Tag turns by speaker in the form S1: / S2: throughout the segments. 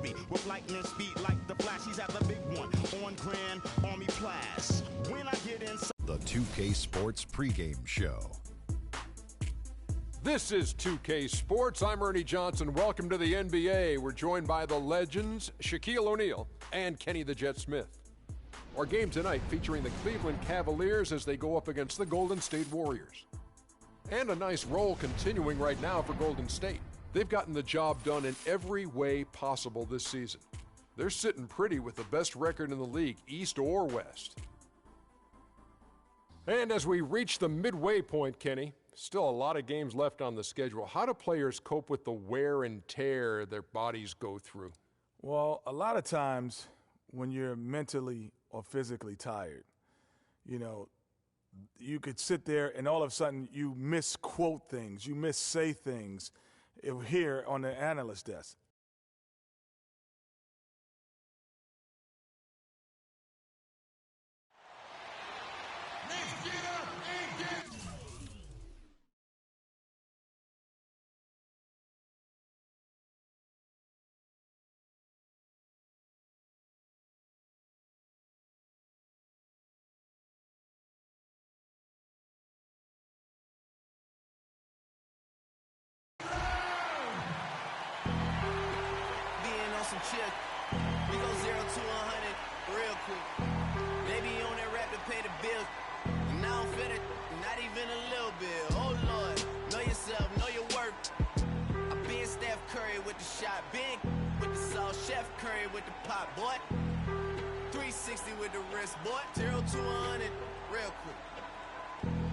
S1: Curry with lightning speed like the Flash. He's at the big one on Grand Army Place. When I get inside
S2: the 2K Sports pregame show.
S3: This is 2K Sports. I'm Ernie Johnson. Welcome to the NBA. We're joined by the legends Shaquille O'Neal and Kenny the Jet Smith. Our game tonight featuring the Cleveland Cavaliers as they go up against the Golden State Warriors. And a nice roll continuing right now for Golden State. They've gotten the job done in every way possible this season. They're sitting pretty with the best record in the league, East or West. And as we reach the midway point, Kenny, still a lot of games left on the schedule. How do players cope with the wear and tear their bodies go through?
S4: Well, a lot of times when you're mentally or physically tired, you know, you could sit there and all of a sudden you misquote things, you missay things here on the analyst desk.
S5: Some chick. We go 0 to 100 real quick. Baby on that rap to pay the bill. And I don't fit it, not even a little bit. Oh Lord, know yourself, know your worth. I been Steph Curry with the shot, been with the sauce, Chef Curry with the pot, boy. 360 with the wrist, boy. 0 to 100 real quick.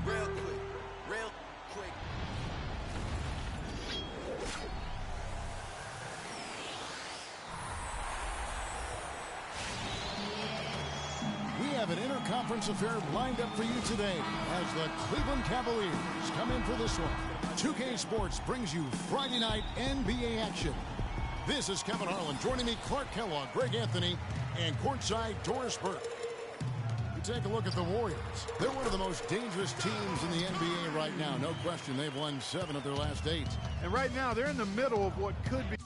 S5: Real quick. Real quick.
S6: We have an interconference affair lined up for you today as the Cleveland Cavaliers come in for this one. 2K Sports brings you Friday night NBA action. This is Kevin Harlan. Joining me, Clark Kellogg, Greg Anthony, and courtside Doris Burke. We take a look at the Warriors. They're one of the most dangerous teams in the NBA right now. No question, they've won 7 of their last 8.
S7: And right now, they're in the middle of what could be.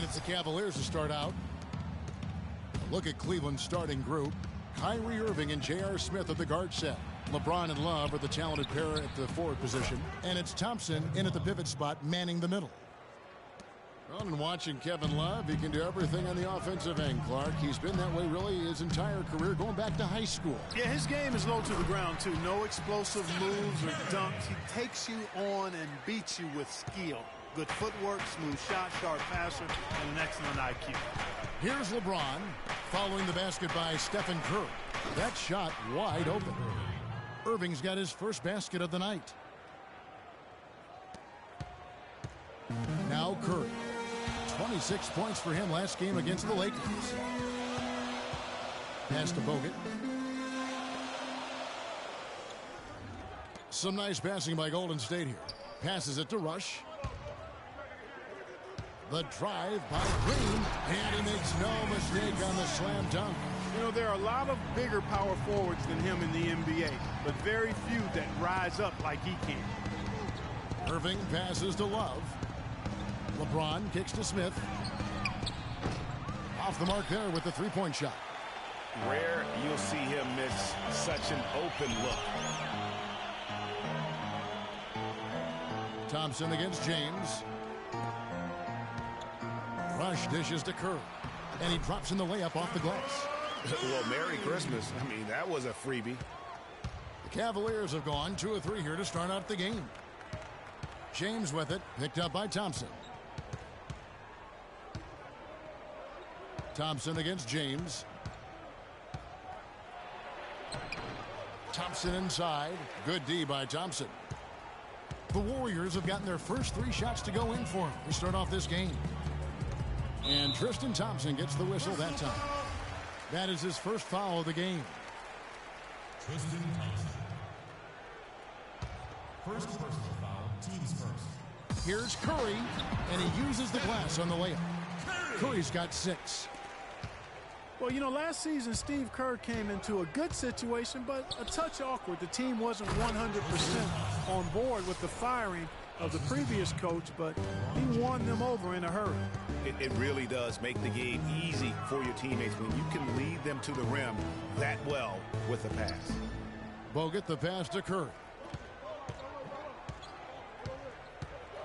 S6: It's the Cavaliers to start out. Look at Cleveland's starting group. Kyrie Irving and J.R. Smith at the guard set. LeBron and Love are the talented pair at the forward position. And it's Thompson in at the pivot spot, manning the middle. Well, and watching Kevin Love, he can do everything on the offensive end, Clark. He's been that way really his entire career, going back to high school.
S7: Yeah, his game is low to the ground, too. No explosive moves or dunks. He takes you on and beats you with skill. Good footwork, smooth shot, sharp passer, and an excellent IQ.
S6: Here's LeBron following the basket by Stephen Curry. That shot wide open. Irving's got his first basket of the night. Now Curry. 26 points for him last game against the Lakers. Pass to Bogut. Some nice passing by Golden State here. Passes it to Rush. The drive by Green, and he makes no mistake on the slam dunk.
S7: You know, there are a lot of bigger power forwards than him in the NBA, but very few that rise up like he can.
S6: Irving passes to Love. LeBron kicks to Smith. Off the mark there with the three-point shot.
S8: Rare you'll see him miss such an open look.
S6: Thompson against James. Rush dishes to Curry, and he drops in the layup off the glass.
S8: Well, Merry Christmas. I mean, that was a freebie.
S6: The Cavaliers have gone 2 of 3 here to start out the game. James with it, picked up by Thompson. Thompson against James. Thompson inside. Good D by Thompson. The Warriors have gotten their first 3 shots to go in for them to start off this game. And Tristan Thompson gets the whistle that time. That is his first foul of the game.
S9: Tristan Thompson. First personal foul, team's first.
S6: Here's Curry, and he uses the glass on the layup. Curry's got 6.
S7: Well, you know, last season Steve Kerr came into a good situation, but a touch awkward. The team wasn't 100% on board with the firing of the previous coach, but he won them over in a hurry.
S8: It really does make the game easy for your teammates when you can lead them to the rim that well with a pass.
S6: Bogut the pass to Curry.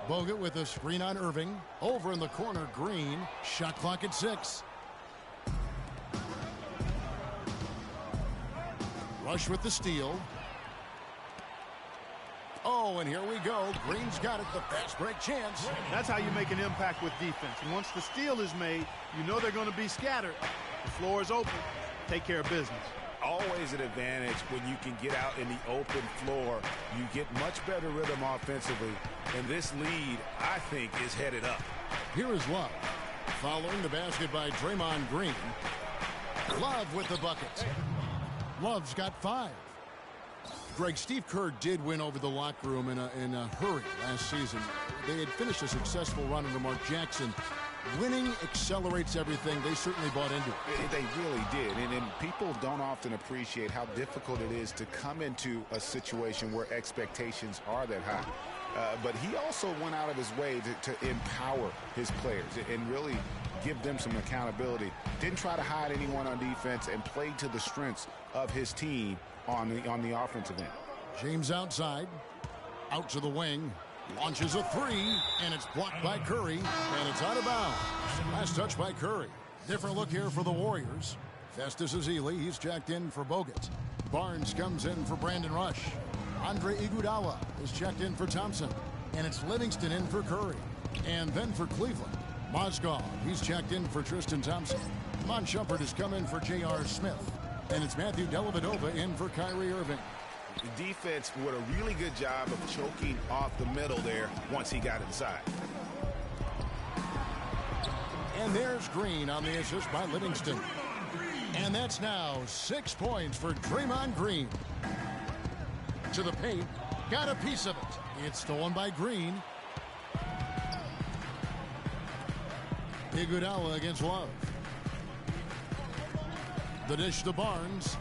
S6: Bogut with a screen on Irving. Over in the corner, Green. Shot clock at 6. Rush with the steal. Oh, and here we go. Green's got it. The fast break chance.
S7: That's how you make an impact with defense. And once the steal is made, you know they're going to be scattered. The floor is open. Take care of business.
S8: Always an advantage when you can get out in the open floor. You get much better rhythm offensively. And this lead, I think, is headed up.
S6: Here is Love. Following the basket by Draymond Green. Love with the bucket. Love's got 5. Greg, Steve Kerr did win over the locker room in a hurry last season. They had finished a successful run under Mark Jackson. Winning accelerates everything. They certainly bought into it.
S8: They really did. And people don't often appreciate how difficult it is to come into a situation where expectations are that high. But he also went out of his way to empower his players and really give them some accountability. Didn't try to hide anyone on defense and played to the strengths of his team on the offensive end.
S6: James outside. Out to the wing. Launches a 3, and it's blocked by Curry, and it's out of bounds. Last touch by Curry. Different look here for the Warriors. Festus Ezeli, he's checked in for Bogut. Barnes comes in for Brandon Rush. Andre Iguodala is checked in for Thompson, and it's Livingston in for Curry. And then for Cleveland, Mozgov, he's checked in for Tristan Thompson. Mon Shumpert has come in for J.R. Smith, and it's Matthew Dellavedova in for Kyrie Irving.
S8: The defense did a really good job of choking off the middle there once he got inside.
S6: And there's Green on the assist by Livingston. And that's now 6 points for Draymond Green. To the paint, got a piece of it. It's stolen by Green. Iguodala against Love. The dish to Barnes.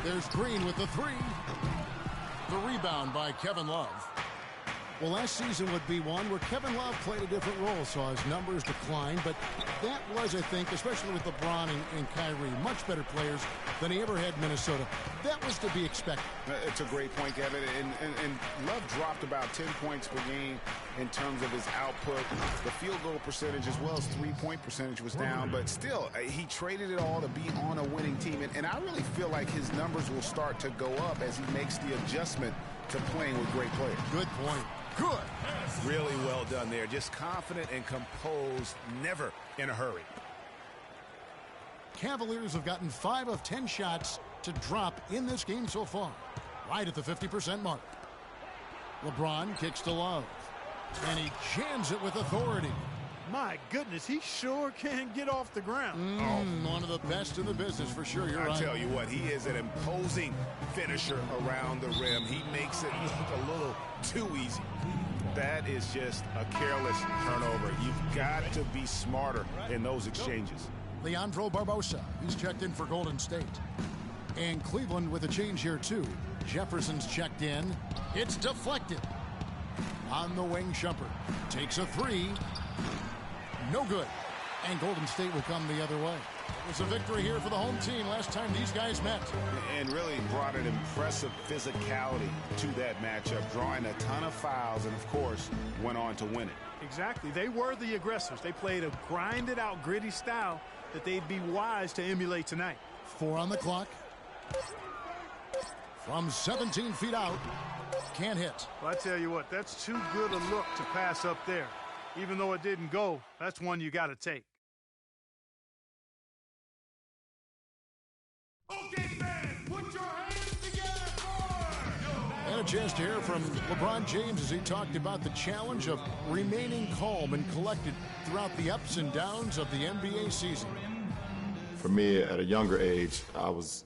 S6: There's Green with the 3. The rebound by Kevin Love. Well, last season would be one where Kevin Love played a different role, saw his numbers decline, but that was, I think, especially with LeBron and Kyrie, much better players than he ever had in Minnesota. That was to be expected.
S8: It's a great point, Kevin, and Love dropped about 10 points per game in terms of his output. The field goal percentage as well as three-point percentage was down, but still, he traded it all to be on a winning team, and I really feel like his numbers will start to go up as he makes the adjustment to playing with great players.
S6: Good point. Good.
S8: Really well done there. Just confident and composed, never in a hurry.
S6: Cavaliers have gotten 5 of 10 shots to drop in this game so far. Right at the 50% mark. LeBron kicks to Love. And he jams it with authority.
S7: My goodness, he sure can get off the ground.
S6: One of the best in the business for sure. You're right.
S8: I tell you what, he is an imposing finisher around the rim. He makes it look a little too easy. That is just a careless turnover. You've got to be smarter in those exchanges.
S6: Leandro Barbosa, he's checked in for Golden State. And Cleveland with a change here too. Jefferson's checked in. It's deflected. On the wing, Shumpert takes a 3. No good. And Golden State will come the other way. It was a victory here for the home team last time these guys met.
S8: And really brought an impressive physicality to that matchup, drawing a ton of fouls and, of course, went on to win it.
S7: Exactly. They were the aggressors. They played a grinded-out, gritty style that they'd be wise to emulate tonight.
S6: 4 on the clock. From 17 feet out. Can't hit.
S7: Well, I tell you what, that's too good a look to pass up there. Even though it didn't go, that's one you got to take.
S9: Okay, fans, put your hands together for...
S6: And a chance to hear from LeBron James as he talked about the challenge of remaining calm and collected throughout the ups and downs of the NBA season.
S10: For me, at a younger age, I was...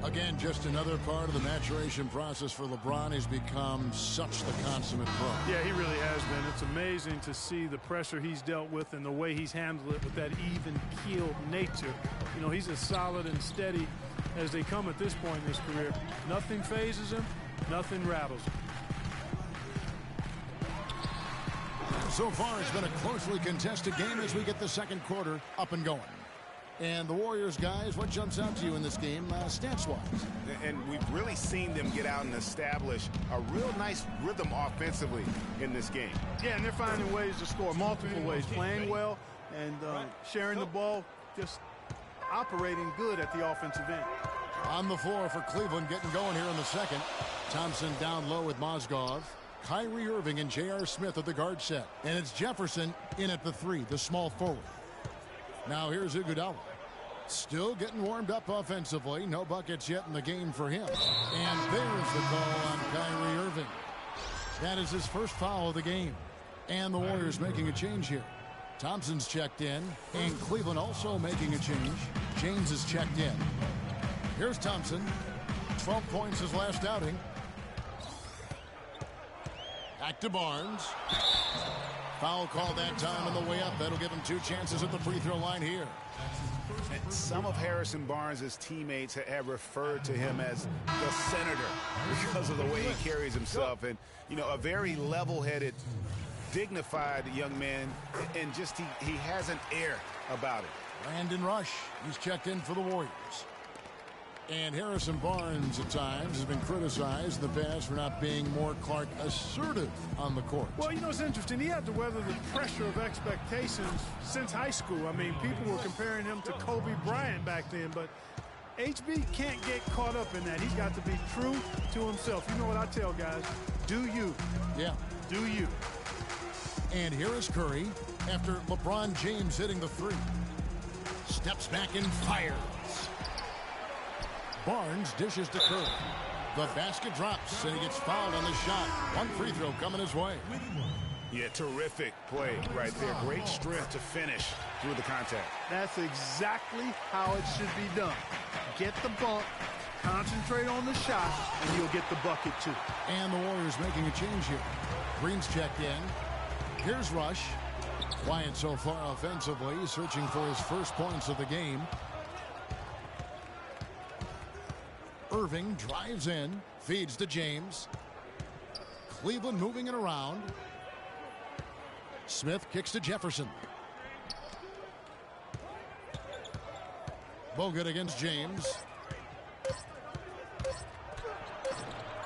S6: Again, just another part of the maturation process for LeBron. He's become such the consummate pro.
S7: Yeah, he really has been. It's amazing to see the pressure he's dealt with and the way he's handled it with that even-keeled nature. You know, he's as solid and steady as they come at this point in his career. Nothing phases him, nothing rattles him.
S6: So far, it's been a closely contested game as we get the second quarter up and going. And the Warriors, guys, what jumps out to you in this game, stats-wise?
S8: And we've really seen them get out and establish a real nice rhythm offensively in this game.
S7: Yeah, and they're finding ways to score, multiple ways, playing well and sharing the ball, just operating good at the offensive end.
S6: On the floor for Cleveland, getting going here in the second. Thompson down low with Mozgov. Kyrie Irving and J.R. Smith at the guard set. And it's Jefferson in at the three, the small forward. Now here's Iguodala. Still getting warmed up offensively. No buckets yet in the game for him. And there's the call on Kyrie Irving. That is his first foul of the game. And the Warriors making a change here. Thompson's checked in. And Cleveland also making a change. James is checked in. Here's Thompson. 12 points his last outing. Back to Barnes. Foul call that time on the way up. That'll give him 2 chances at the free throw line here.
S8: And some of Harrison Barnes' teammates have referred to him as the senator because of the way he carries himself. And, you know, a very level-headed, dignified young man. And just he has an air about it.
S6: Brandon Rush, he's checked in for the Warriors. And Harrison Barnes at times has been criticized in the past for not being more Clark assertive on the court.
S7: Well, you know, it's interesting. He had to weather the pressure of expectations since high school. I mean, people were comparing him to Kobe Bryant back then, but HB can't get caught up in that. He's got to be true to himself. You know what I tell guys? Do you.
S6: Yeah.
S7: Do you.
S6: And here is Curry after LeBron James hitting the three. Steps back and fires. Barnes dishes to Curry. The basket drops, and he gets fouled on the shot. One free throw coming his way.
S8: Yeah, terrific play right there. Great strength to finish through the contact.
S7: That's exactly how it should be done. Get the bump, concentrate on the shot, and you'll get the bucket too.
S6: And the Warriors making a change here. Green's checked in. Here's Rush. Quiet so far offensively, searching for his first points of the game. Irving drives in, feeds to James. Cleveland moving it around. Smith kicks to Jefferson. Bogut against James.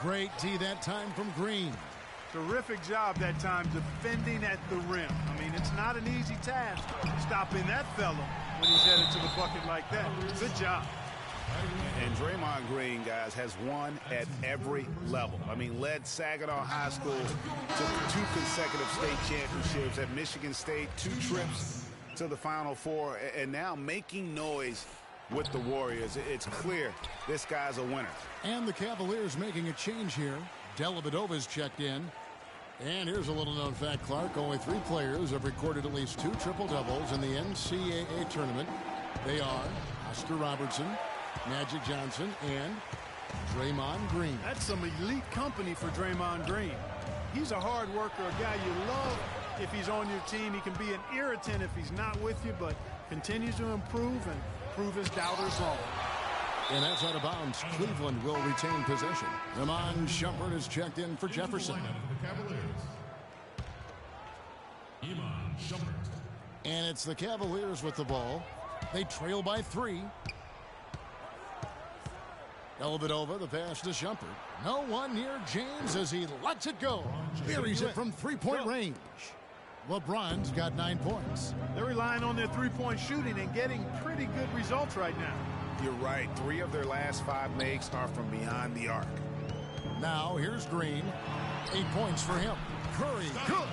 S6: Great D that time from Green.
S7: Terrific job that time defending at the rim. I mean, it's not an easy task stopping that fella when he's headed to the bucket like that. Good job.
S8: And Draymond Green, guys, has won at every level. I mean, led Saginaw High School to 2 consecutive state championships at Michigan State, 2 trips to the Final Four, and now making noise with the Warriors. It's clear this guy's a winner.
S6: And the Cavaliers making a change here. Dellavedova's checked in. And here's a little-known fact, Clark. Only 3 players have recorded at least 2 triple-doubles in the NCAA tournament. They are Oscar Robertson, Magic Johnson, and Draymond Green.
S7: That's some elite company for Draymond Green. He's a hard worker, a guy you love if he's on your team. He can be an irritant if he's not with you, but continues to improve and prove his doubters wrong.
S6: And that's out of bounds. Cleveland will retain possession. Iman Shumpert is checked in for Jefferson. And it's the Cavaliers with the ball. They trail by 3. Dellavedova, the pass to Shumpert. No one near James as he lets it go. Buries it from 3-point range. LeBron's got 9 points.
S7: They're relying on their 3-point shooting and getting pretty good results right now.
S8: You're right. 3 of their last 5 makes are from beyond the arc.
S6: Now here's Green. 8 points for him. Curry, good.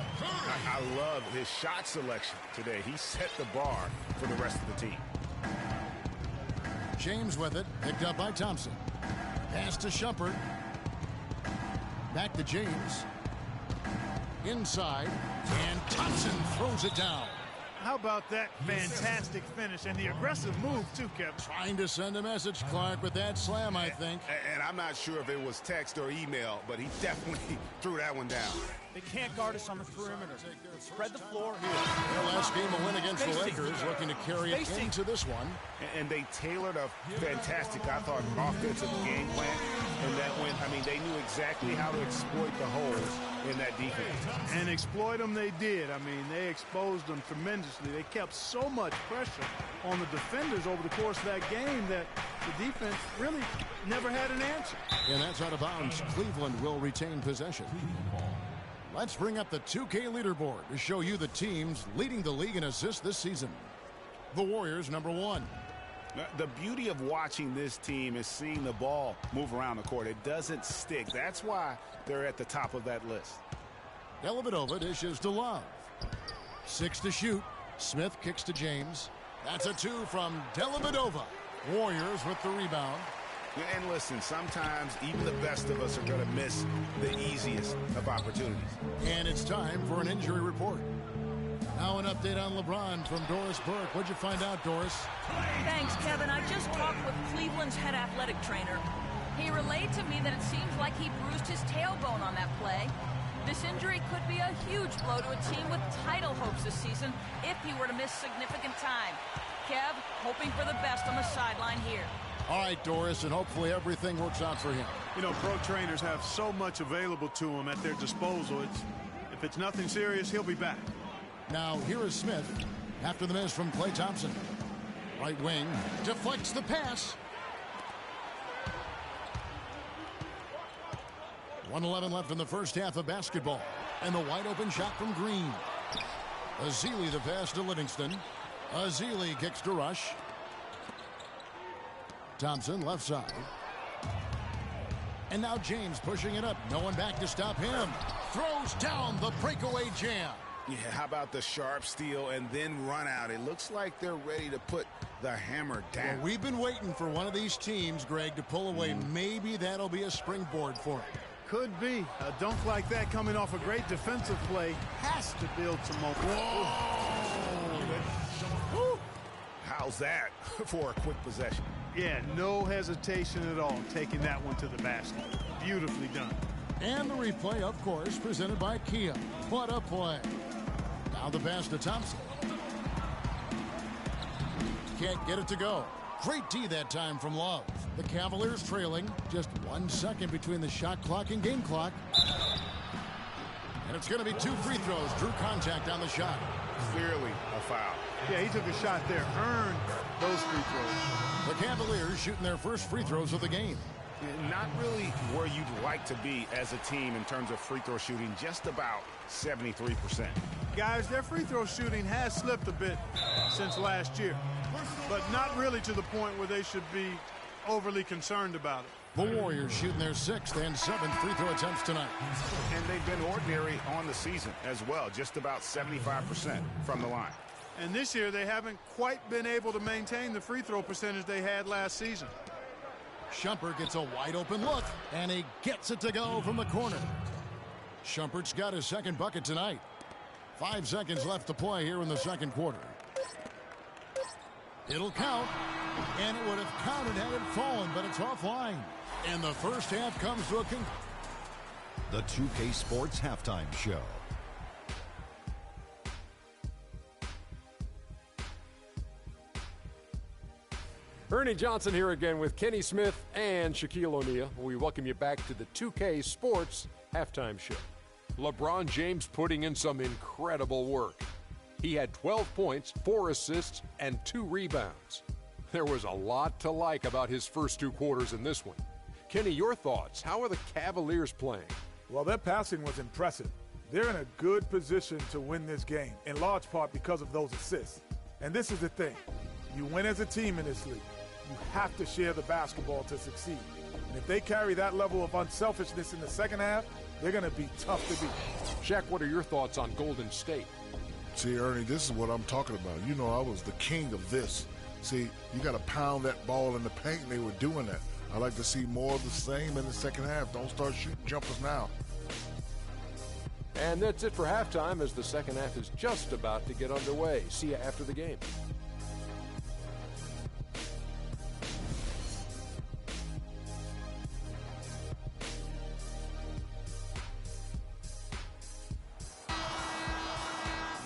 S8: I love his shot selection today. He set the bar for the rest of the team.
S6: James with it, picked up by Thompson. Pass to Shumpert. Back to James. Inside. And Thompson throws it down.
S7: How about that fantastic finish and the aggressive move, too, Kevin?
S6: Trying to send a message, Clark, with that slam, I think.
S8: And I'm not sure if it was text or email, but he definitely threw that one down.
S11: They can't guard us on the perimeter. Spread the floor here.
S6: Their last game, a win against the Lakers, looking to carry it into this one.
S8: And they tailored a fantastic, I thought, offensive game plan. And that went, I mean, they knew exactly how to exploit the holes in that defense.
S7: And exploit them they did. I mean, they exposed them tremendously. They kept so much pressure on the defenders over the course of that game that the defense really never had an answer.
S6: And that's out of bounds. Cleveland will retain possession. Let's bring up the 2K leaderboard to show you the teams leading the league in assists this season. The Warriors, #1.
S8: The beauty of watching this team is seeing the ball move around the court. It doesn't stick. That's why they're at the top of that list.
S6: Dellavedova dishes to Love. 6 to shoot. Smith kicks to James. That's a 2 from Dellavedova. Warriors with the rebound.
S8: And listen, sometimes even the best of us are going to miss the easiest of opportunities.
S6: And it's time for an injury report. Now an update on LeBron from Doris Burke. What'd you find out, Doris?
S12: Thanks, Kevin. I just talked with Cleveland's head athletic trainer. He relayed to me that it seems like he bruised his tailbone on that play. This injury could be a huge blow to a team with title hopes this season if he were to miss significant time. Kev, hoping for the best on the sideline here.
S6: All right, Doris, and hopefully everything works out for him.
S7: You know, pro trainers have so much available to them at their disposal. If it's nothing serious, he'll be back.
S6: Now, here is Smith after the miss from Klay Thompson. Right wing deflects the pass. 1:11 left in the first half of basketball. And the wide open shot from Green. Azili the pass to Livingston. Azili kicks to Rush. Thompson left side. And now James pushing it up. No one back to stop him. Throws down the breakaway jam.
S8: Yeah, how about the sharp steal and then run out? It looks like they're ready to put the hammer down.
S6: Well, we've been waiting for one of these teams, Greg, to pull away. Maybe that'll be a springboard for him.
S7: Could be. A dunk like that coming off a great defensive play has to build some momentum.
S8: Whoa! How's that for a quick possession?
S7: Yeah, no hesitation at all taking that one to the basket. Beautifully done.
S6: And the replay, of course, presented by Kia. What a play. Now the pass to Thompson. Can't get it to go. Great D that time from Love. The Cavaliers trailing. Just 1 second between the shot clock and game clock. And it's going to be 2 free throws. Drew contact on the shot.
S8: Clearly a foul.
S7: Yeah, he took a shot there. Earned those free throws.
S6: The Cavaliers shooting their first free throws of the game.
S8: Not really where you'd like to be as a team in terms of free throw shooting, just about 73%.
S7: Guys, their free throw shooting has slipped a bit since last year, but not really to the point where they should be overly concerned about it.
S6: The Warriors shooting their 6th and 7th free throw attempts tonight.
S8: And they've been ordinary on the season as well, just about 75% from the line.
S7: And this year, they haven't quite been able to maintain the free throw percentage they had last season.
S6: Shumpert gets a wide open look, and he gets it to go from the corner. Shumpert's got his 2nd bucket tonight. 5 seconds left to play here in the 2nd quarter. It'll count, and it would have counted had it fallen, but it's offline. And the first half comes to a conclusion.
S2: The 2K Sports Halftime Show.
S3: Ernie Johnson here again with Kenny Smith and Shaquille O'Neal. We welcome you back to the 2K Sports Halftime Show. LeBron James putting in some incredible work. He had 12 points, 4 assists, and 2 rebounds. There was a lot to like about his first 2 quarters in this one. Kenny, your thoughts? How are the Cavaliers playing?
S4: Well, their passing was impressive. They're in a good position to win this game, in large part because of those assists. And this is the thing. You win as a team in this league. You have to share the basketball to succeed. And if they carry that level of unselfishness in the second half, they're going to be tough to beat.
S3: Shaq, what are your thoughts on Golden State?
S13: See, Ernie, this is what I'm talking about. You know, I was the king of this. See, you got to pound that ball in the paint, and they were doing that. I like to see more of the same in the second half. Don't start shooting jumpers now.
S3: And that's it for halftime as the second half is just about to get underway. See you after the game.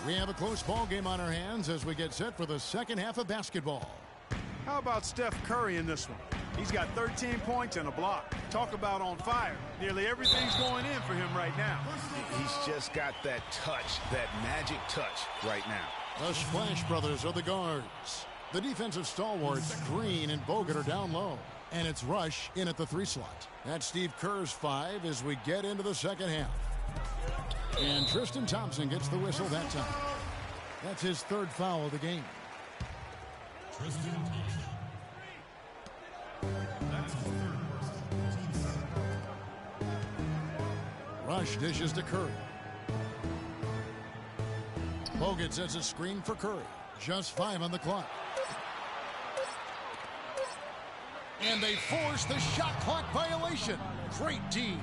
S6: We have a close ball game on our hands as we get set for the second half of basketball.
S7: How about Steph Curry in this one? He's got 13 points and a block. Talk about on fire. Nearly everything's going in for him right now.
S8: He's just got that touch, that magic touch right now.
S6: The Splash Brothers are the guards. The defensive stalwarts, Green and Bogut, are down low. And it's Rush in at the 3 slot. That's Steve Kerr's 5 as we get into the second half. And Tristan Thompson gets the whistle that time. That's his 3rd foul of the game.
S9: Tristan Thompson. That's his 3rd personal team foul.
S6: Rush dishes to Curry. Bogut sets a screen for Curry. Just 5 on the clock. And they force the shot clock violation. Great D.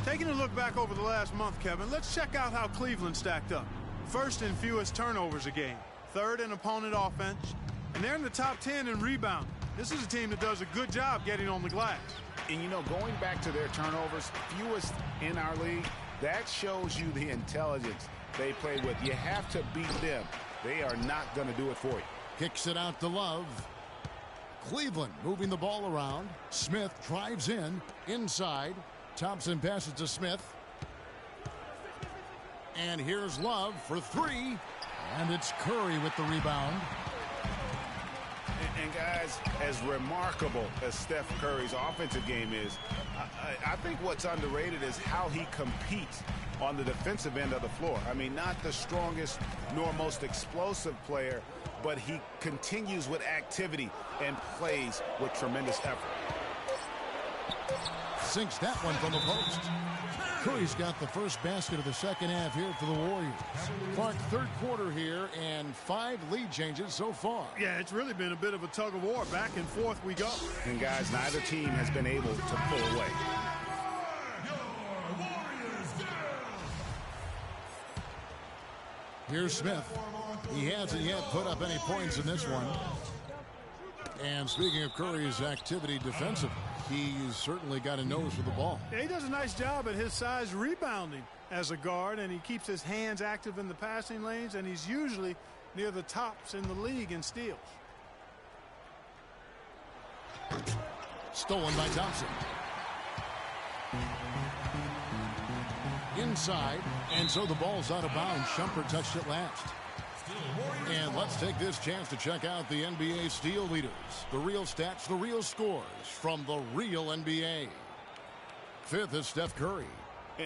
S7: Taking a look back over the last month, Kevin, let's check out how Cleveland stacked up. First in fewest turnovers a game. 3rd in opponent offense. And they're in the top 10 in rebounding. This is a team that does a good job getting on the glass.
S8: And, you know, going back to their turnovers, fewest in our league, that shows you the intelligence they play with. You have to beat them. They are not going to do it for you.
S6: Kicks it out to Love. Cleveland moving the ball around. Smith drives in, inside. Thompson passes to Smith. And here's Love for 3. And it's Curry with the rebound.
S8: And guys, as remarkable as Steph Curry's offensive game is, I think what's underrated is how he competes on the defensive end of the floor. I mean, not the strongest nor most explosive player, but he continues with activity and plays with tremendous effort.
S6: Sinks that one from the post. Curry's got the first basket of the second half here for the Warriors. Clark, 3rd quarter here and 5 lead changes so far.
S7: Yeah, it's really been a bit of a tug of war. Back and forth we go.
S8: And guys, neither team has been able to pull away.
S6: Here's Smith. He hasn't yet put up any points in this one. And speaking of Curry's activity defensively, he's certainly got a nose for the ball.
S7: Yeah, he does a nice job at his size rebounding as a guard, and he keeps his hands active in the passing lanes, and he's usually near the tops in the league in steals.
S6: Stolen by Thompson. Inside, and so the ball's out of bounds. Shumpert touched it last. And let's take this chance to check out the NBA steal leaders. The real stats, the real scores from the real NBA. 5th is Steph Curry.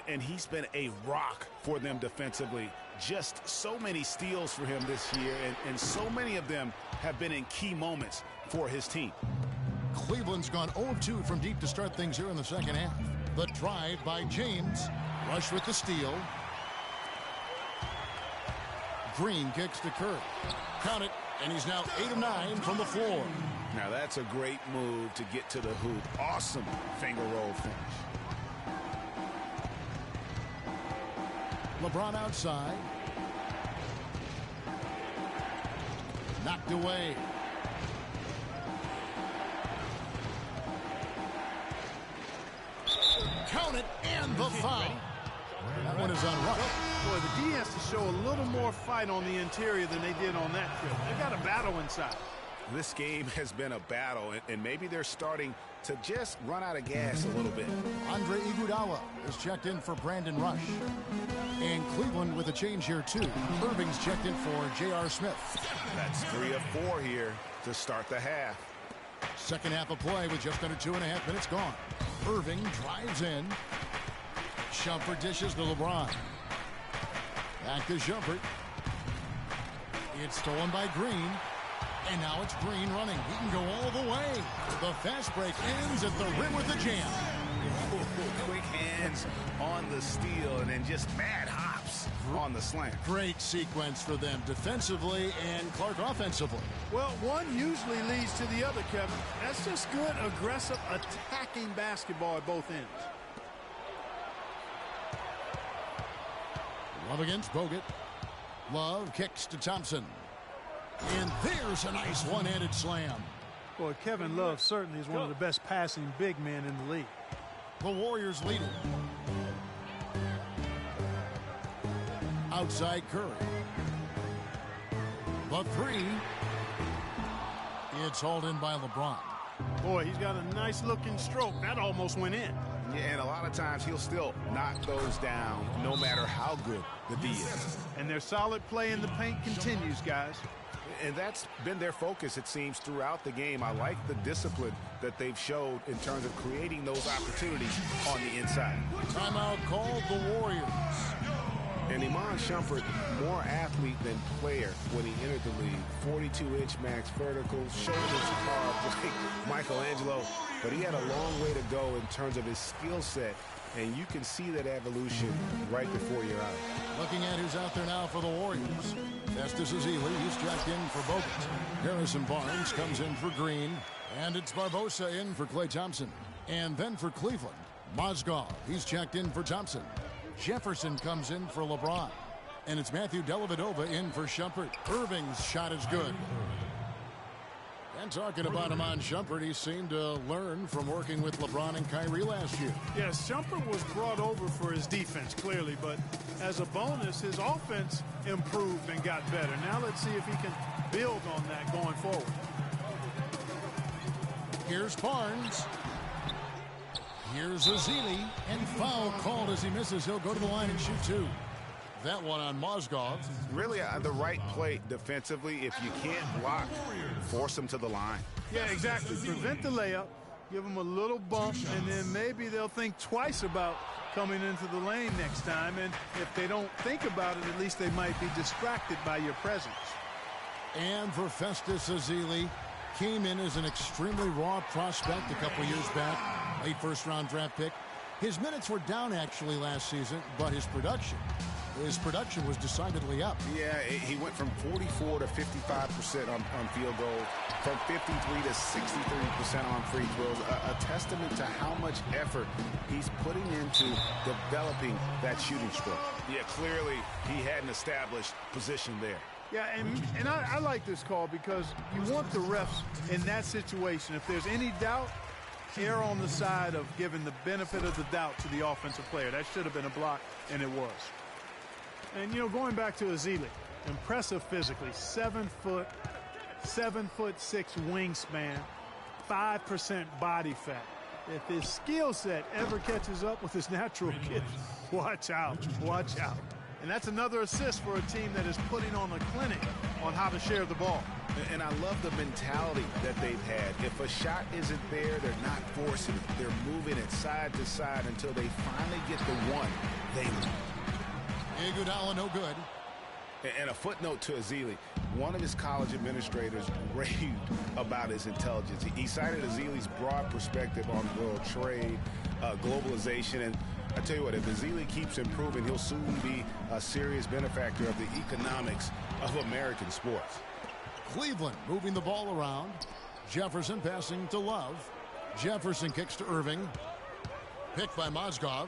S8: And he's been a rock for them defensively. Just so many steals for him this year, and so many of them have been in key moments for his team.
S6: Cleveland's gone 0 of 2 from deep to start things here in the second half. The drive by James. Rush with the steal. Green kicks to Curry. Count it, and he's now 8 of 9 from the floor.
S8: Now that's a great move to get to the hoop. Awesome finger roll finish.
S6: LeBron outside. Knocked away. Count it, and the foul. That one is on Rush.
S7: Boy, the D has to show a little more fight on the interior than they did on that trip. They've got a battle inside.
S8: This game has been a battle, and maybe they're starting to just run out of gas a little bit.
S6: Andre Iguodala is checked in for Brandon Rush. And Cleveland with a change here, too. Irving's checked in for J.R. Smith.
S8: That's 3 of 4 here to start the half.
S6: Second half of play with just under 2.5 minutes gone. Irving drives in. Shumpert dishes to LeBron. Back to Shumpert. It's stolen by Green. And now it's Green running. He can go all the way. The fast break ends at the rim with the jam.
S8: Quick hands on the steal and then just mad hops on the slant.
S6: Great sequence for them defensively and Clark offensively.
S7: Well, one usually leads to the other, Kevin. That's just good, aggressive, attacking basketball at both ends.
S6: Love against Bogut. Love kicks to Thompson. And there's a nice one-handed slam.
S7: Boy, Kevin Love certainly is one of the best passing big men in the league.
S6: The Warriors lead it. Outside Curry. The three. It's hauled in by LeBron.
S7: Boy, he's got a nice-looking stroke. That almost went in.
S8: Yeah, and a lot of times he'll still knock those down no matter how good the D is.
S7: And their solid play in the paint continues, guys.
S8: And that's been their focus, it seems, throughout the game. I like the discipline that they've showed in terms of creating those opportunities on the inside.
S6: Timeout called the Warriors.
S8: And Iman Shumpert, more athlete than player when he entered the league. 42-inch max vertical, shoulders carved like Michelangelo. But he had a long way to go in terms of his skill set. And you can see that evolution right before your eyes.
S6: Looking at who's out there now for the Warriors. Festus Ezeli, he's jacked in for Bogut. Harrison Barnes comes in for Green. And it's Barbosa in for Klay Thompson. And then for Cleveland, Mozgov, he's checked in for Thompson. Jefferson comes in for LeBron. And it's Matthew Dellavedova in for Shumpert. Irving's shot is good. And talking about Iman Shumpert, he seemed to learn from working with LeBron and Kyrie last year.
S7: Yes, Shumpert was brought over for his defense, clearly, but as a bonus, his offense improved and got better. Now let's see if he can build on that going forward.
S6: Here's Barnes. Here's Ezeli, and foul called as he misses. He'll go to the line and shoot two. That one on Mozgov.
S8: Really the right play defensively. If you can't block, force him to the line.
S7: Yeah, exactly. Prevent the layup, give them a little bump, and then maybe they'll think twice about coming into the lane next time. And if they don't think about it, at least they might be distracted by your presence.
S6: And for Festus Ezeli, came in as an extremely raw prospect a couple years back. Late first-round draft pick. His minutes were down actually last season, but his production was decidedly up.
S8: Yeah, he went from 44 to 55% on field goals, from 53 to 63% on free throws. A testament to how much effort he's putting into developing that shooting stroke. Yeah, clearly he had an established position there.
S7: Yeah, and I like this call because you want the refs in that situation. If there's any doubt, err on the side of giving the benefit of the doubt to the offensive player. That should have been a block, and it was. And, you know, going back to Ezeli, impressive physically, 7 foot, 7'6" wingspan, 5% body fat. If his skill set ever catches up with his natural gift, watch out, watch out. And that's another assist for a team that is putting on a clinic on how to share the ball.
S8: And I love the mentality that they've had. If a shot isn't there, they're not forcing it. They're moving it side to side until they finally get the one they need.
S6: Iguodala no good.
S8: And a footnote to Ezeli, one of his college administrators raved about his intelligence. He cited Ezeli's broad perspective on world trade, globalization, and I tell you what, if Ezeli keeps improving, he'll soon be a serious benefactor of the economics of American sports.
S6: Cleveland moving the ball around. Jefferson passing to Love. Jefferson kicks to Irving. Picked by Mozgov.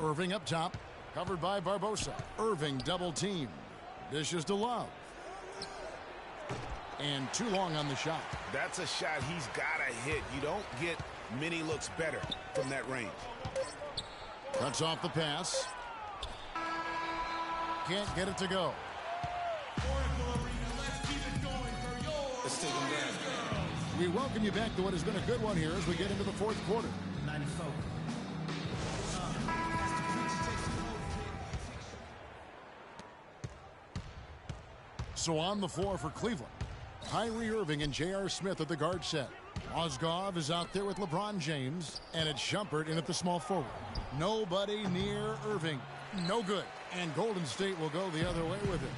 S6: Irving up top. Covered by Barbosa. Irving double team. Dishes to Love. And too long on the shot.
S8: That's a shot he's got to hit. You don't get many looks better from that range.
S6: Cuts off the pass. Can't get it to go.
S5: Let's take him down.
S6: We welcome you back to what has been a good one here as we get into the fourth quarter.
S11: 94.
S6: So on the floor for Cleveland, Kyrie Irving and J.R. Smith at the guard set. Mozgov is out there with LeBron James, and it's Shumpert in at the small forward. Nobody near Irving. No good. And Golden State will go the other way with it.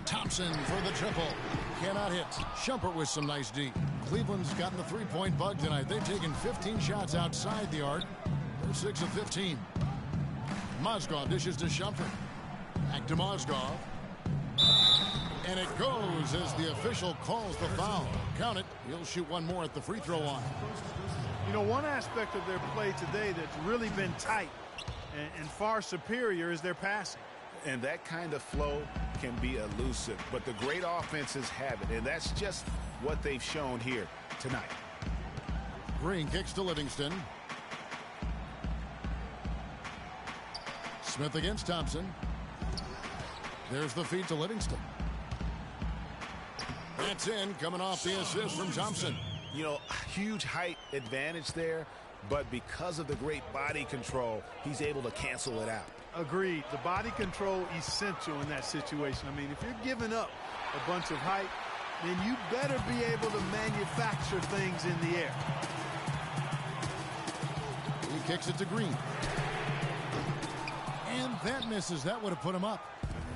S6: Thompson for the triple. cannot hit. Shumpert with some nice D. Cleveland's gotten the three-point bug tonight. They've taken 15 shots outside the arc. They're 6 of 15. Mozgov dishes to Shumpert. Back to Mozgov. And it goes as the official calls the foul. Count it. He'll shoot one more at the free throw line.
S7: You know, one aspect of their play today that's really been tight and far superior is their passing.
S8: And that kind of flow can be elusive, but the great offenses have it, and that's just what they've shown here tonight.
S6: Green kicks to Livingston. Smith against Thompson. There's the feed to Livingston. That's in, coming off the assist from Thompson.
S8: You know, huge height advantage there, but because of the great body control, he's able to cancel it out.
S7: Agreed. The body control essential in that situation. I mean, if you're giving up a bunch of height, then you better be able to manufacture things in the air.
S6: He kicks it to Green. And that misses. That would have put him up.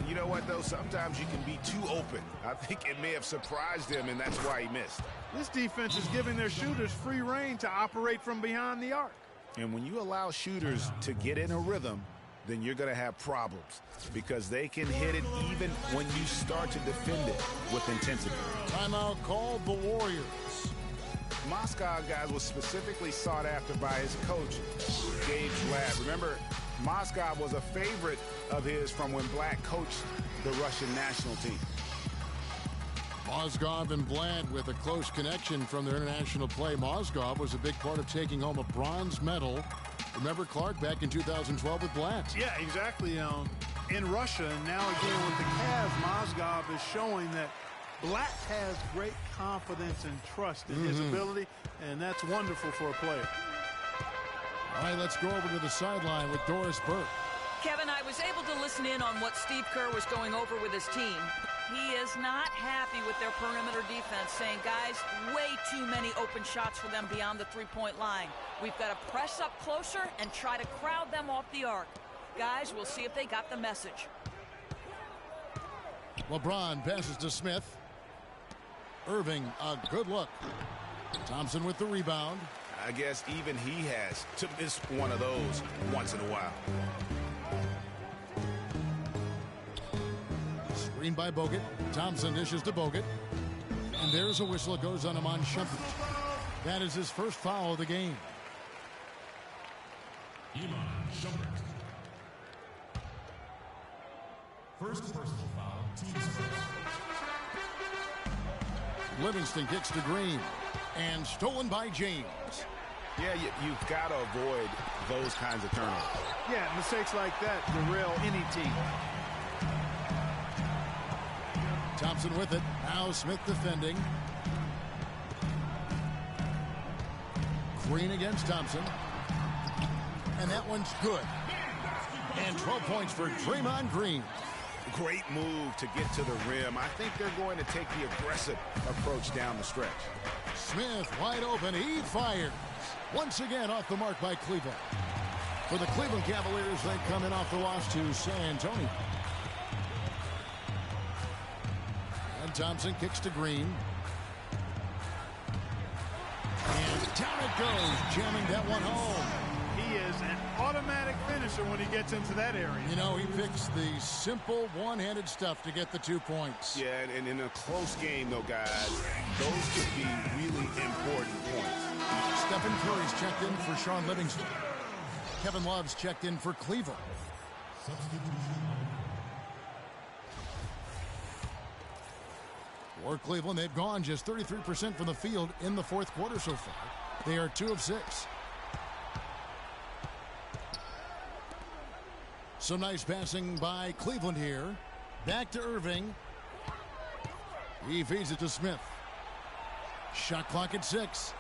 S8: You know what, though? Sometimes you can be too open. I think it may have surprised him, and that's why he missed.
S7: This defense is giving their shooters free rein to operate from behind the arc.
S8: And when you allow shooters to get in a rhythm, then you're going to have problems because they can hit it even when you start to defend it with intensity.
S6: Timeout called the Warriors.
S8: Moscow, guys, was specifically sought after by his coach, Gabe Blatt. Remember, Moscow was a favorite of his from when Blatt coached the Russian national team.
S6: Mozgov and Blatt with a close connection from their international play. Mozgov was a big part of taking home a bronze medal. Remember Clark back in 2012 with Blatt?
S7: Yeah, exactly. In Russia, and now again with the Cavs, Mozgov is showing that Blatt has great confidence and trust in his ability, and that's wonderful for a player.
S6: All right, let's go over to the sideline with Doris Burke.
S12: Kevin, I was able to listen in on what Steve Kerr was going over with his team. He is not happy with their perimeter defense, saying, guys, way too many open shots for them beyond the three-point line. We've got to press up closer and try to crowd them off the arc. Guys, we'll see if they got the message.
S6: LeBron passes to Smith. Irving, a good look. Thompson with the rebound.
S8: I guess even he has to miss one of those once in a while.
S6: Screen by Bogut. Thompson dishes to Bogut. And there's a whistle. It goes on him on Shumpert. That is his first foul of the game.
S9: Iman Shumpert. First personal foul, team's first.
S6: Livingston kicks to Green. And stolen by James.
S8: Yeah, you've got to avoid those kinds of turnovers.
S7: Yeah, mistakes like that derail any team.
S6: Thompson with it. Now Smith defending. Green against Thompson. And that one's good. And 12 points for Draymond Green.
S8: Great move to get to the rim. I think they're going to take the aggressive approach down the stretch.
S6: Smith wide open. He fires. Once again off the mark by Cleveland. For the Cleveland Cavaliers, they come in off the loss to San Antonio. And Thompson kicks to Green. And down it goes, jamming that one home.
S7: He is an automatic finisher when he gets into that area.
S6: You know, he picks the simple one-handed stuff to get the 2 points.
S8: Yeah, and in a close game, though, guys, those could be really important points.
S6: Stephen Curry's checked in for Sean Livingston. Kevin Love's checked in for Cleveland. For Cleveland, they've gone just 33% from the field in the fourth quarter so far. They are 2 of 6. Some nice passing by Cleveland here. Back to Irving. He feeds it to Smith. Shot clock at 6.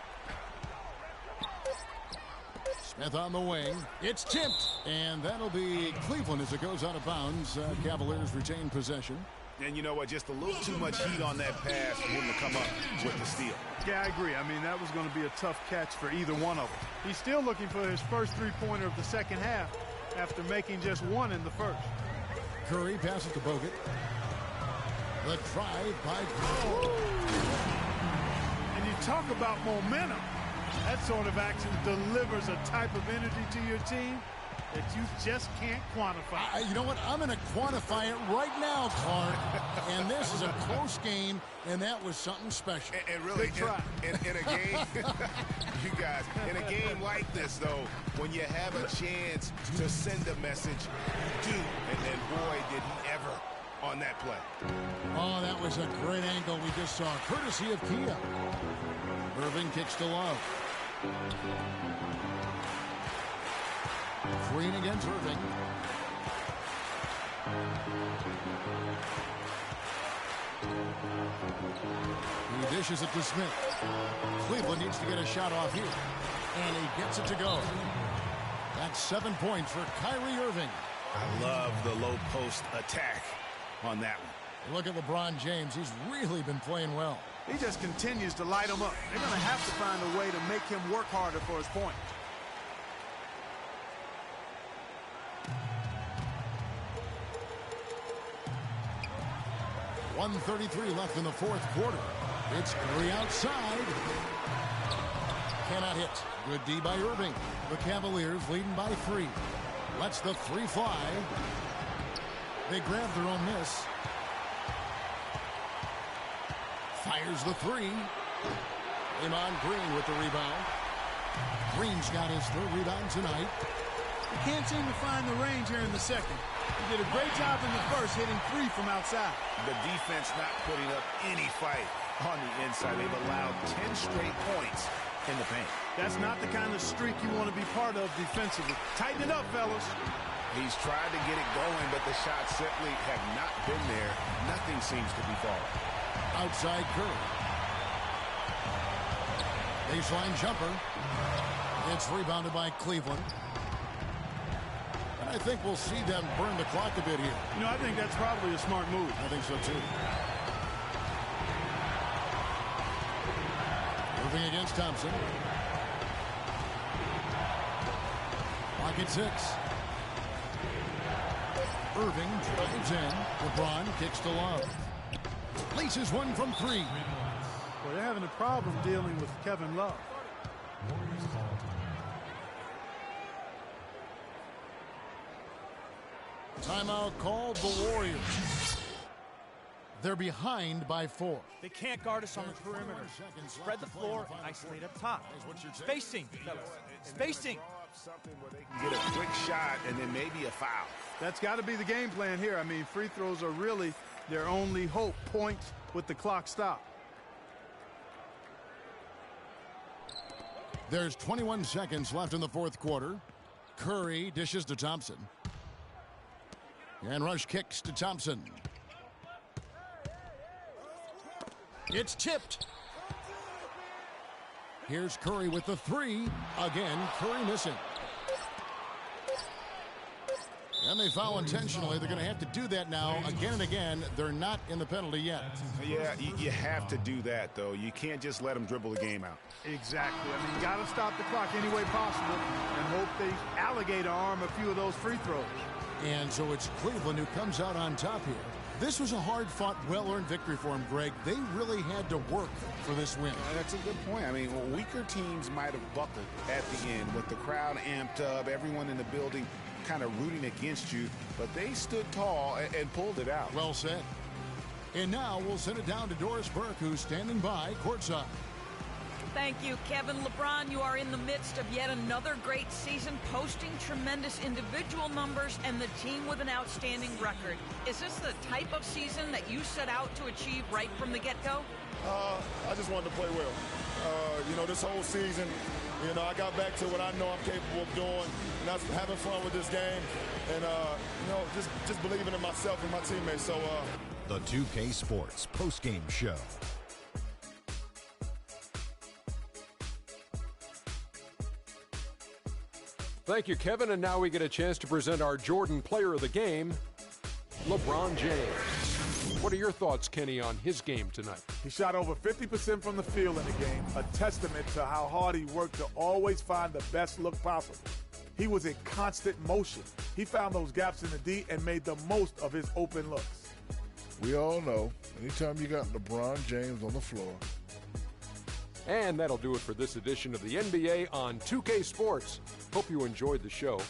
S6: Smith on the wing. It's tipped. And that'll be Cleveland as it goes out of bounds. Cavaliers retain possession.
S8: And you know what? Just a little too much heat on that pass wouldn't have come up with the steal.
S7: Yeah, I agree. I mean, that was going to be a tough catch for either one of them. He's still looking for his first three-pointer of the second half after making just one in the first.
S6: Curry passes to Bogut. The drive by Cole.
S7: And you talk about momentum. That sort of action delivers a type of energy to your team that you just can't quantify.
S6: You know what? I'm going to quantify it right now, Clark. And this is a close game, and that was something special.
S8: And really, in a game, you guys, in a game like this, though, when you have a chance to send a message, you do. And boy, did he ever on that play.
S6: Oh, that was a great angle we just saw, courtesy of Kia. Irving kicks to Love. Green against Irving. He dishes it to Smith. Cleveland needs to get a shot off here. And he gets it to go. That's 7 points for Kyrie Irving.
S8: I love the low post attack on that one.
S6: Look at LeBron James. He's really been playing well.
S7: He just continues to light them up. They're going to have to find a way to make him work harder for his point.
S6: .133 left in the fourth quarter. It's Curry outside. Cannot hit. Good D by Irving. The Cavaliers leading by 3. Lets the 3 fly. They grab their own miss. Fires the 3. Draymond Green with the rebound. Green's got his 3rd rebound tonight.
S7: He can't seem to find the range here in the second. He did a great job in the first, hitting 3 from outside.
S8: The defense not putting up any fight on the inside. They've allowed 10 straight points in the paint.
S7: That's not the kind of streak you want to be part of defensively. Tighten it up, fellas.
S8: He's tried to get it going, but the shots simply have not been there. Nothing seems to be falling.
S6: Outside Curry. Baseline jumper. It's rebounded by Cleveland. And I think we'll see them burn the clock a bit here.
S7: You know, I think that's probably a smart move.
S6: I think so, too. Moving against Thompson. Clock at 6. Irving drives in. LeBron kicks to Love. Laces one from 3.
S7: Well, they're having a problem dealing with Kevin Love.
S6: Timeout called the Warriors. They're behind by 4.
S11: They can't guard us on the perimeter. Spread the floor and isolate up top. Spacing, fellas. Spacing.
S8: Something where they can get a quick shot and then maybe a foul.
S7: That's got to be the game plan here. I mean, free throws are really their only hope. Points with the clock stopped.
S6: There's 21 seconds left in the fourth quarter. Curry dishes to Thompson. And Rush kicks to Thompson. It's tipped. Here's Curry with the 3. Again, Curry missing. And they foul intentionally. They're going to have to do that now again and again. They're not in the penalty yet.
S8: Yeah, you have to do that, though. You can't just let them dribble the game out.
S7: Exactly. I mean, you got to stop the clock any way possible and hope they alligator arm a few of those free throws.
S6: And so it's Cleveland who comes out on top here. This was a hard-fought, well-earned victory for him, Greg. They really had to work for this win.
S8: That's a good point. I mean, weaker teams might have buckled at the end with the crowd amped up, everyone in the building kind of rooting against you, but they stood tall and pulled it out.
S6: Well said. And now we'll send it down to Doris Burke, who's standing by courtside.
S12: Thank you, Kevin. LeBron, you are in the midst of yet another great season, posting tremendous individual numbers and the team with an outstanding record. Is this the type of season that you set out to achieve right from the get-go?
S10: I just wanted to play well. You know, this whole season, you know, I got back to what I know I'm capable of doing, and that's having fun with this game, and, you know, just believing in myself and my teammates. So,
S2: The 2K Sports post-game show.
S3: Thank you, Kevin. And now we get a chance to present our Jordan Player of the Game, LeBron James. What are your thoughts, Kenny, on his game tonight?
S4: He shot over 50% from the field in the game, a testament to how hard he worked to always find the best look possible. He was in constant motion. He found those gaps in the D and made the most of his open looks.
S13: We all know, anytime you got LeBron James on the floor.
S3: And that'll do it for this edition of the NBA on 2K Sports. Hope you enjoyed the show.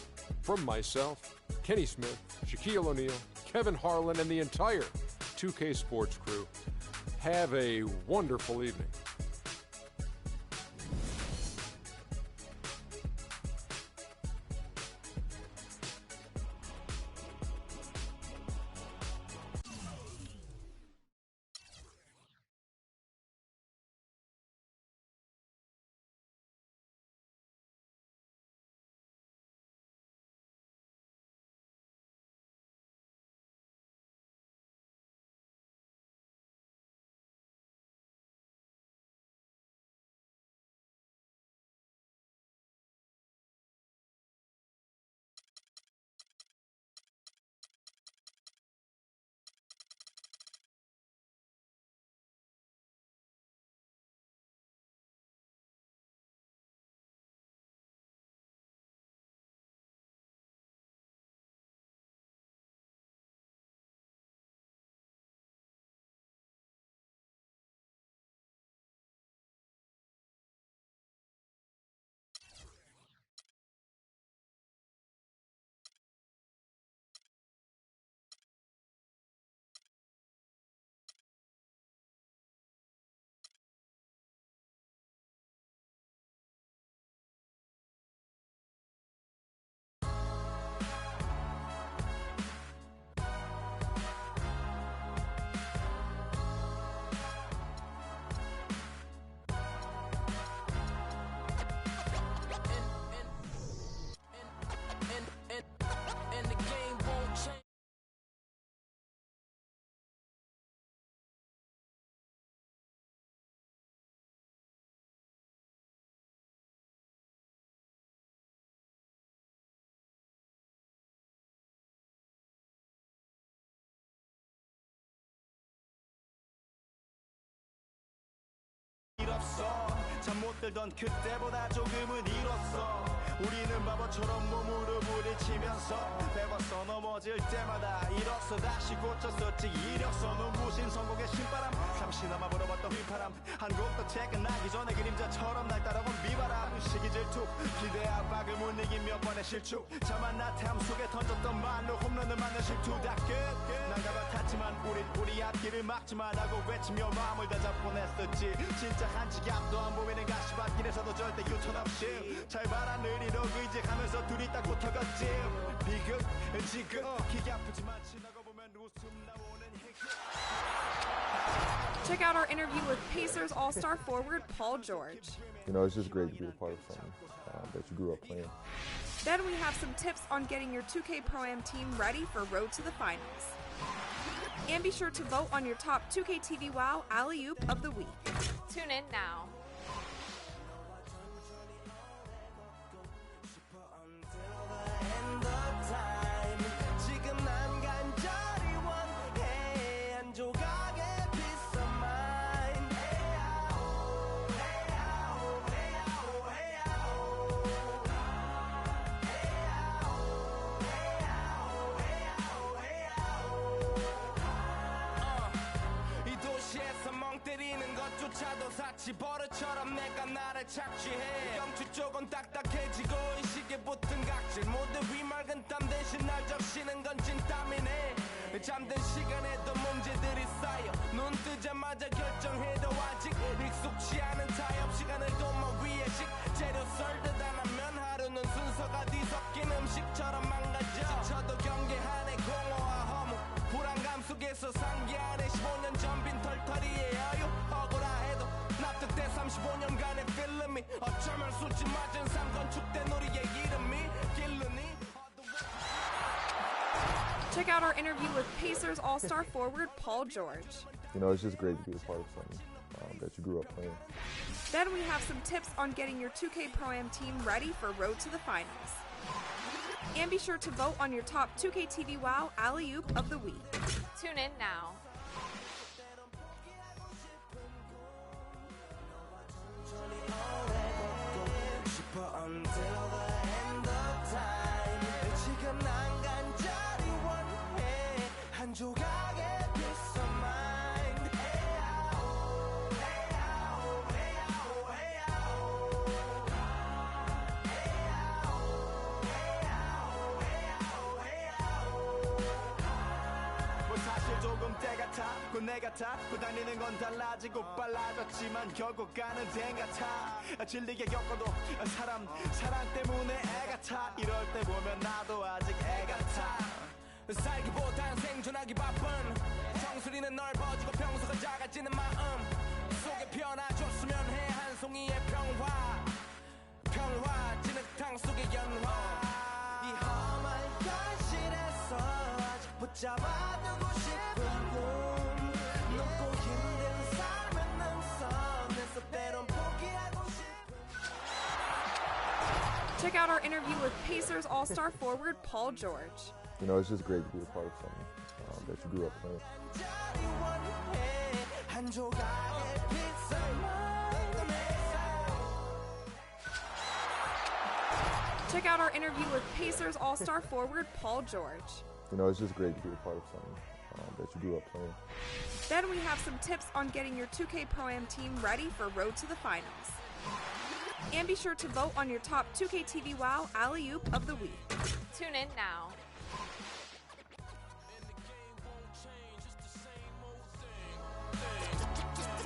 S3: From myself, Kenny Smith, Shaquille O'Neal, Kevin Harlan, and the entire 2K Sports crew, have a wonderful evening.
S1: 잠 못 들던 그때보다 조금은 일었어. 우리는 바보처럼 몸으로 부딪히면서 배웠어. 넘어질 때마다 일었어. 다시 고쳤었지. 이력서 눈부신 성공의 신바람. 잠시나마 불어봤던 휘파람. 한 곡도 퇴근하기 전에 그림자처럼 날 따라온 비바람. 시기 질투 기대 압박을 못 이긴 몇 번의 실축. 자만 나탐 속에 던졌던 말로 홈런을 맞는 실투. 다 끝 난가 같았지만 우리 앞길을 막지만 하고 외치며 마음을 다잡곤 했었지. 진짜 한치 앞도 안 보이는 가시밭길에서도 절대 유턴 없이 잘 봐라 느리로 의지하면서 둘이 딱 붙어갔지. 비극 지극 기가 아프지만 지나고 보면 웃음 나오는 해결.
S14: Check out our interview with Pacers All-Star forward Paul George.
S15: You know, it's just great to be a part of something that you grew up playing.
S14: Then we have some tips on getting your 2K Pro-Am team ready for Road to the Finals. And be sure to vote on your top 2K TV WoW Alley-Oop of the week.
S16: Tune in now.
S5: 때리는 것조차도 사치 버릇처럼 내가 나를 착취해. 경추 쪽은 딱딱해지고 이 시계 붙은 각질 모두 위맑은 땀 대신 날 적시는 건 진땀이네. 잠든 시간에도 문제들이 쌓여 눈 뜨자마자 결정해도 아직 익숙치 않은 타협 시간을 도마 위에 식재료 썰듯 안 하면 하루는 순서가 뒤섞인 음식처럼 망가져. 지쳐도 경계하네 공허와 허무 불안감 속에서 상기하네. 15년 전 빈 털터리에 여유 억울해도 납득돼. 35년간의 필름이 어쩌면 수치 맞은 삶 건축된 우리의 이름이 길르니.
S14: Check out our interview with Pacers All-Star forward Paul George.
S15: You know, it's just great to be a part of something that you grew up playing.
S14: Then we have some tips on getting your 2K Pro-Am team ready for Road to the Finals. And be sure to vote on your top 2K TV WoW Alley-Oop of the week.
S16: Tune in now.
S5: Until the end of time. 지금 난 간절히 원해 한 조각의 빛.
S1: 같아 부다니는 건 달라지고 빨라졌지만 결국 가는 데 같아 질리게 겪어도 사람 사랑 때문에 애 같아 이럴 때 보면 나도 아직 애 같아
S17: 살기보단 생존하기 바쁜 정수리는 넓어지고 평소가 작아지는 마음 속에 피어나줬으면 해 한 송이의 평화 진흙탕 속의 연화
S1: 이 험한 현실에서 아직 붙잡아두고 싶은 꿈 높고 힘든 삶은 능선에서 때론 포기하고 싶은
S14: Check out our interview with Pacers All-Star forward Paul George.
S15: You know, it's just great to be a part of something that you grew up playing.
S1: 한 조각의
S14: Check out our interview with Pacers All-Star forward Paul George.
S15: You know, it's just great to be a part of something that you grew up playing.
S14: Then we have some tips on getting your 2K Pro-Am team ready for Road to the Finals. And be sure to vote on your top 2K TV WoW Alley-Oop of the Week.
S16: Tune in now.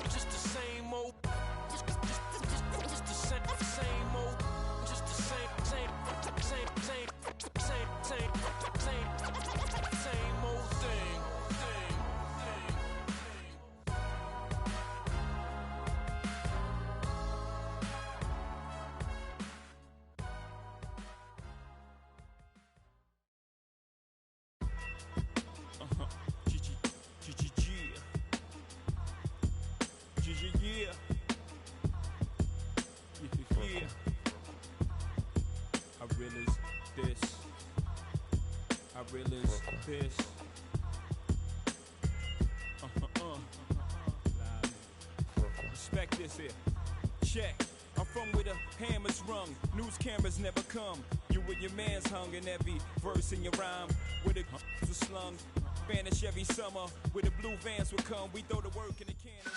S17: Just the same old this. Respect this here. Check. I'm from where the hammers rung. News cameras never come. You and your man's hung in every verse in your rhyme. Where the was slung. Vanish every summer. Where the blue vans would come. We throw the work in the can.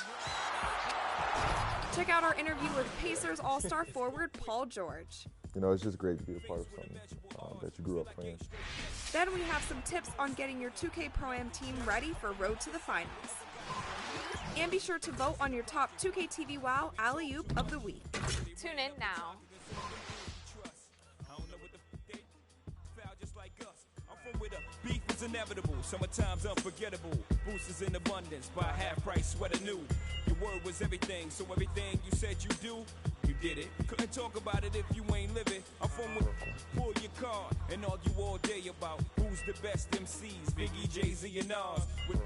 S14: Check out our interview with Pacers All-Star forward Paul George.
S15: You know, it's just great to be a part of something that you grew up playing.
S14: Then we have some tips on getting your 2K Pro-Am team ready for Road to the Finals. And be sure to vote on your top 2K TV WoW Alley-Oop of the Week.
S16: Tune in now.
S17: Where the beef is inevitable, summertime's unforgettable. Boosters in abundance, buy half-price sweater new. Your word was everything, so everything you said you do, you did it. Couldn't talk about it if you ain't living. I'm from with pull your card and argue all day about who's the best MCs, Biggie, Jay-Z, and Nas. With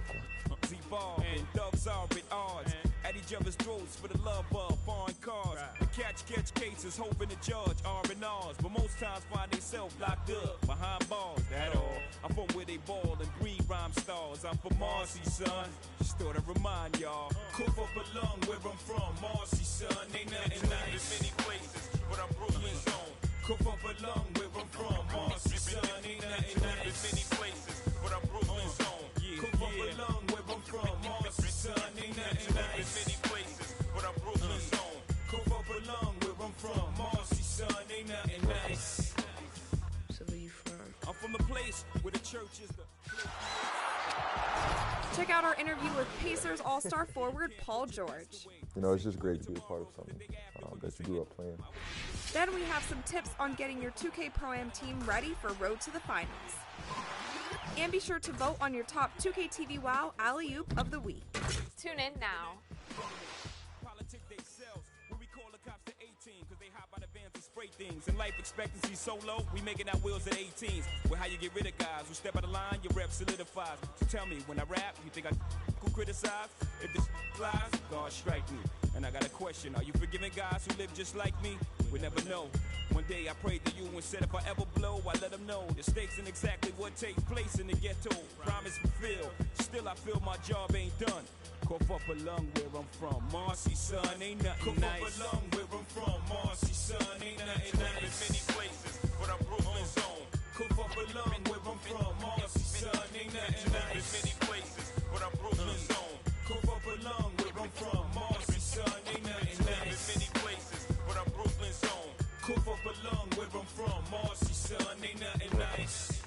S17: Z-Ball and thugs are at odds. At each other's throats for the love of foreign cars. The catch cases, hoping the judge R&Rs. But most times find themselves locked up behind bars. That all. I'm from where they ball and breed rhyme stars. I'm from Marcy, son. Just thought I'd remind y'all. Cough up a lung where I'm from. Marcy, son. Ain't nothing nice. Many places, but I'm Brooklyn's own. Cough up a lung where I'm from. Marcy, son. Ain't nothing nice. Many places, but I'm Brooklyn's own. Cough up a lung where I'm from. Marcy, son. Ain't nothing nice. Many places, but I'm Brooklyn's own. Cough up a lung where I'm from. Marcy, son. Ain't nothing nice.
S18: So where you from?
S17: I'm from the place where the church is the...
S14: Check out our interview with Pacers All-Star forward Paul George.
S15: You know, it's just great to be a part of something that you grew up playing.
S14: Then we have some tips on getting your 2K Pro-Am team ready for Road to the Finals. And be sure to vote on your top 2K TV WoW Alley-Oop of the Week.
S16: Tune in now.
S17: Things and life expectancy so low, we making our wheels at 18s. Well, how you get rid of guys who step out of line, your rep solidifies. So tell me, when I rap, you think I could criticize? If this flies, God strike me. And I got a question, are you forgiving guys who live just like me? We never know. One day I prayed to you and said if I ever blow, I let them know the stakes and exactly what takes place in the ghetto. Promise fulfilled, still I feel my job ain't done. Cough up a lung where I'm from, Marcy, son, ain't nothing nice. Cough up a lung where I'm from, Marcy, son, ain't nothing nice. Many places, but I'm Brooklyn's own. Cough up a lung where I'm from, Marcy, son, ain't nothing nice. Many places, but I'm Brooklyn's own. Cough up a lung where I'm from, Marcy, son, ain't nothing nice. Many places, but I'm Brooklyn's own. Cough up a lung where I'm from, Marcy, son, ain't nothing nice.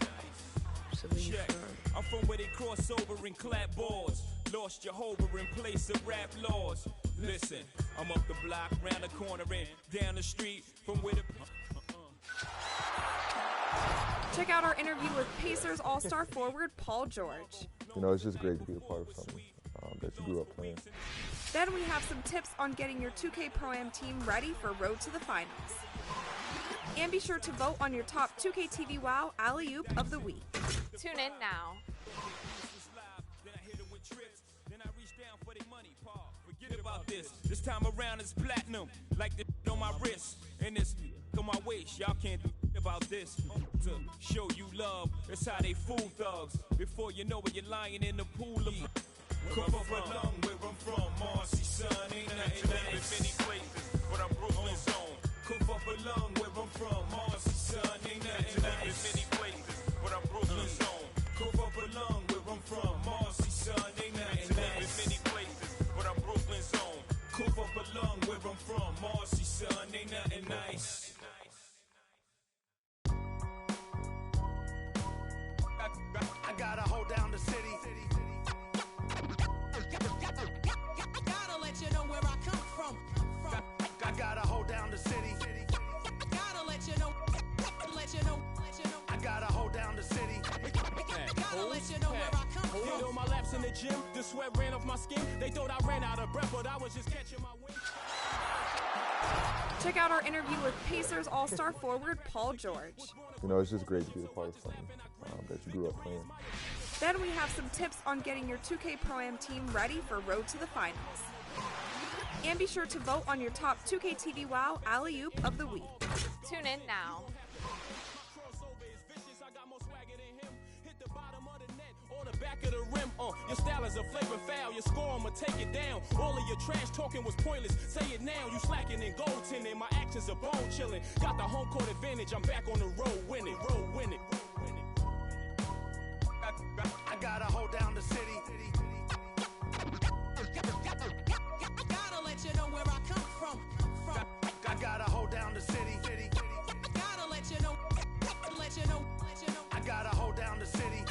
S18: So where you from?
S17: I'm from where they cross over and clap boards. Lost Jehovah in place of rap laws. Listen, I'm up the block, round the corner, and down the street from where the...
S14: Check out our interview with Pacers All-Star forward Paul George.
S15: You know, it's just great to be a part of something that you grew up playing.
S14: Then we have some tips on getting your 2K Pro-Am team ready for Road to the Finals. And be sure to vote on your top 2K TV WoW Alley-Oop of the week.
S16: Tune in now.
S17: Forget about this. This time around it's platinum, like the on my wrist and this on my waist. Y'all can't do about this. To show you love, that's how they fool thugs. Before you know it, you're lying in the pool of. Come up along where I'm from, Marcy, son, ain't nothing nice. Many places, but I'm Brooklyn's own. Come up along where I'm from, Marcy, son, ain't nothing nice. Many places, but I'm Brooklyn's own. Come up along where I'm from, Marcy, son, ain't nothing nice. Many places, but I'm Brooklyn's own. Come up along where I'm from, Marcy, son, ain't nothing nice.
S1: I gotta hold down the city.
S5: Gotta let you know where I come from.
S1: I gotta hold down the city.
S5: Gotta let you know.
S1: I gotta hold down the city.
S5: Gotta let you know where I come from.
S11: Hit all my laps in the gym, the sweat ran off my skin. They thought I ran out of breath, but I was just catching my wind.
S14: Check out our interview with Pacers All-Star forward Paul George.
S15: You know, it's just great to be a part of something that you grew up playing.
S14: Then we have some tips on getting your 2K Pro-Am team ready for Road to the Finals. And be sure to vote on your top 2K TV WoW Alley-Oop of the week.
S16: Tune in now.
S11: Back of the rim, your style is a flavor foul. Your score, I'ma take it down. All of your trash talking was pointless. Say it now, you slacking in goaltending. My actions are bone chilling. Got the home court advantage. I'm back on the road winning.
S1: I gotta hold down the city.
S5: Gotta let you know where I come from.
S1: I gotta hold down the city.
S5: Gotta let you know.
S1: I gotta hold down the city.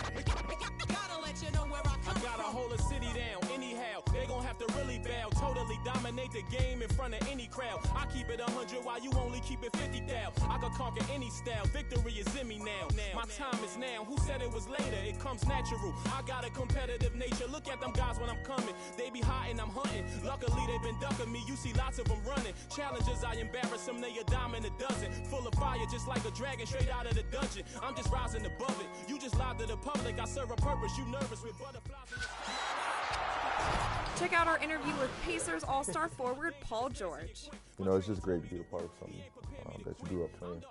S5: Gotta let you know where I come
S11: I gotta
S5: from.
S11: hold a city down anyhow. They gon' have to really bow. Totally dominate the game in front of any crowd. I keep it 100 while you only keep it 50 thou. I can conquer any style. Victory is in me now. My time is now. Who said it was later? It comes natural. I got a competitive nature. Look at them guys when I'm coming. They be hot and I'm hunting. Luckily they been ducking me. You see lots of them running. Challenges I embarrass them. They a dime in a dozen. Full of fire just like a dragon straight out of the dungeon. I'm just rising above it. You just lied to the public. I serve a purpose. You nervous with butterflies in your...
S14: Check out our interview with Pacers All-Star forward Paul George.
S15: You know, it's just great to be a part of something that you grew up playing.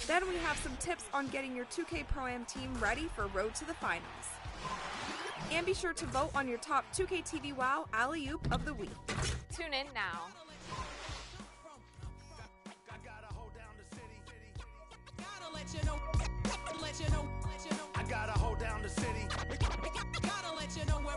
S14: Then we have some tips on getting your 2K Pro-Am team ready for Road to the Finals. And be sure to vote on your top 2K TV WoW Alley-Oop of the week.
S16: Tune in now.
S1: I gotta hold down the city.
S5: Gotta let you know where